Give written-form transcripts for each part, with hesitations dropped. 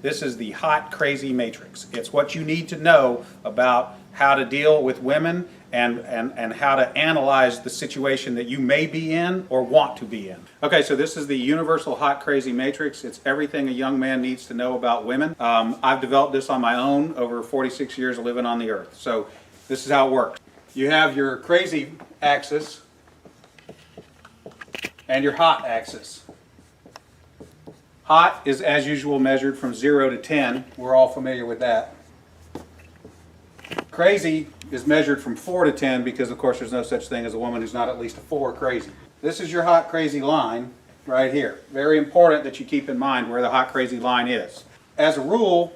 This is the hot, crazy matrix. It's what you need to know about how to deal with women and how to analyze the situation that you may be in or want to be in. Okay, so this is the universal hot, crazy matrix. It's everything a young man needs to know about women. I've developed this on my own over 46 years of living on the earth. So this is how it works. You have your crazy axis and your hot axis. Hot is, as usual, measured from 0 to 10. We're all familiar with that. Crazy is measured from 4 to 10 because, of course, there's no such thing as a woman who's not at least a 4 crazy. This is your hot, crazy line right here. Very important that you keep in mind where the hot, crazy line is. As a rule,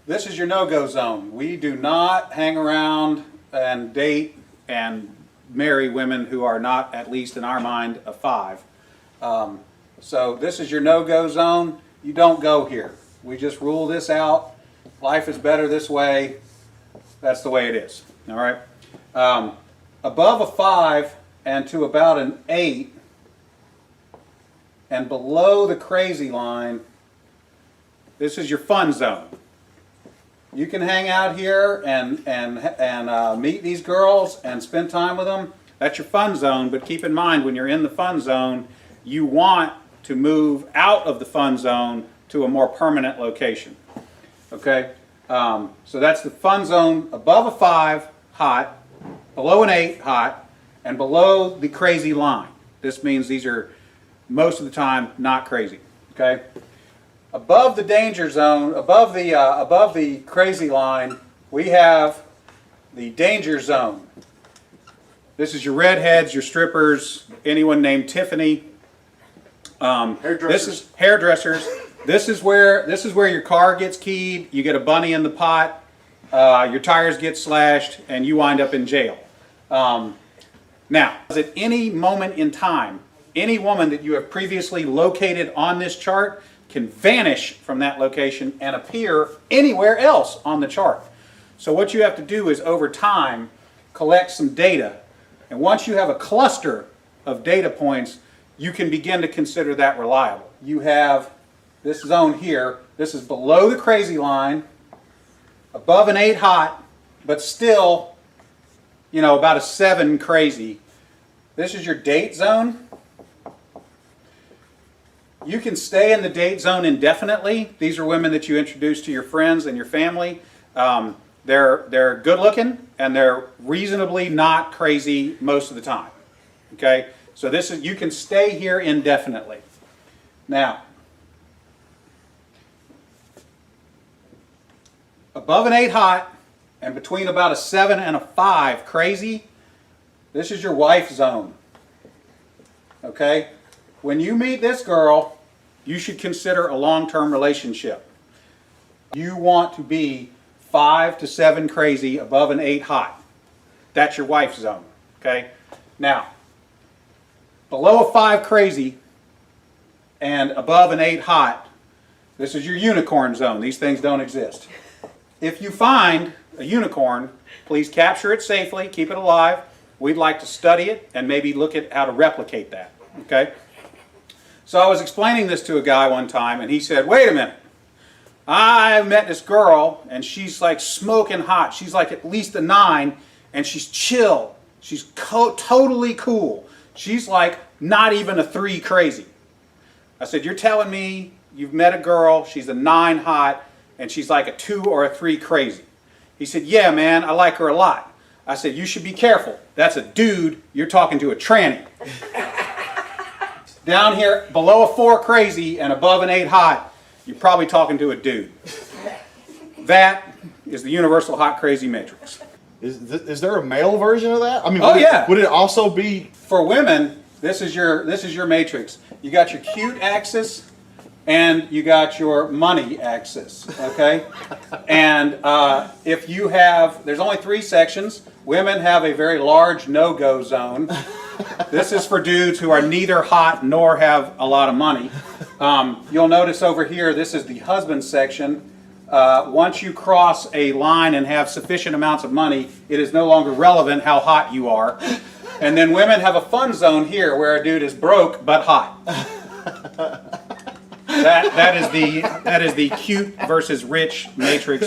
this is your no-go zone. We do not hang around and date and marry women who are not, at least in our mind, a 5. So this is your no-go zone. You don't go here. We just rule this out. Life is better this way. That's the way it is. All right. Above a 5 and to about an 8 and below the crazy line, this is your fun zone. You can hang out here and meet these girls and spend time with them. That's your fun zone, but keep in mind when you're in the fun zone, you want to move out of the fun zone to a more permanent location. Okay? So that's the fun zone above a 5, hot, below an 8, hot, and below the crazy line. This means these are most of the time not crazy. Okay? Above the danger zone, above the crazy line, we have the danger zone. This is your redheads, your strippers, anyone named Tiffany. This is hairdressers. This is where your car gets keyed. You get a bunny in the pot. Your tires get slashed, and you wind up in jail. Now, at any moment in time, any woman that you have previously located on this chart can vanish from that location and appear anywhere else on the chart. So what you have to do is, over time, collect some data. And once you have a cluster of data points, you can begin to consider that reliable. You have this zone here. This is below the crazy line, above an 8 hot, but still, you know, about a 7 crazy. This is your date zone. You can stay in the date zone indefinitely. These are women that you introduce to your friends and your family. They're good looking and they're reasonably not crazy most of the time. Okay? So this is, you can stay here indefinitely. Now, above an 8 hot and between about a 7 and a 5 crazy, this is your wife zone. Okay? When you meet this girl, you should consider a long-term relationship. You want to be 5 to 7 crazy above an 8 hot. That's your wife zone. Okay? Now, below a 5 crazy and above an 8 hot, this is your unicorn zone. These things don't exist. If you find a unicorn, please capture it safely, keep it alive. We'd like to study it and maybe look at how to replicate that. Okay? So I was explaining this to a guy one time and he said, wait a minute. I met this girl and she's like smoking hot. She's like at least a 9 and she's chill. She's totally cool. She's like not even a 3 crazy. I said, you're telling me you've met a girl, she's a 9 hot, and she's like a 2 or a 3 crazy. He said, yeah, man, I like her a lot. I said, you should be careful. That's a dude, you're talking to a tranny. Down here, below a 4 crazy and above an 8 hot, you're probably talking to a dude. That is the universal hot crazy matrix. Is there a male version of that? I mean, would it also be for women? This is your matrix. You got your cute axis, and you got your money axis. Okay, and if you have, there's only 3 sections. Women have a very large no-go zone. This is for dudes who are neither hot nor have a lot of money. You'll notice over here, this is the husband section. Once you cross a line and have sufficient amounts of money, it is no longer relevant how hot you are. And then women have a fun zone here where a dude is broke but hot. that is the cute versus rich matrix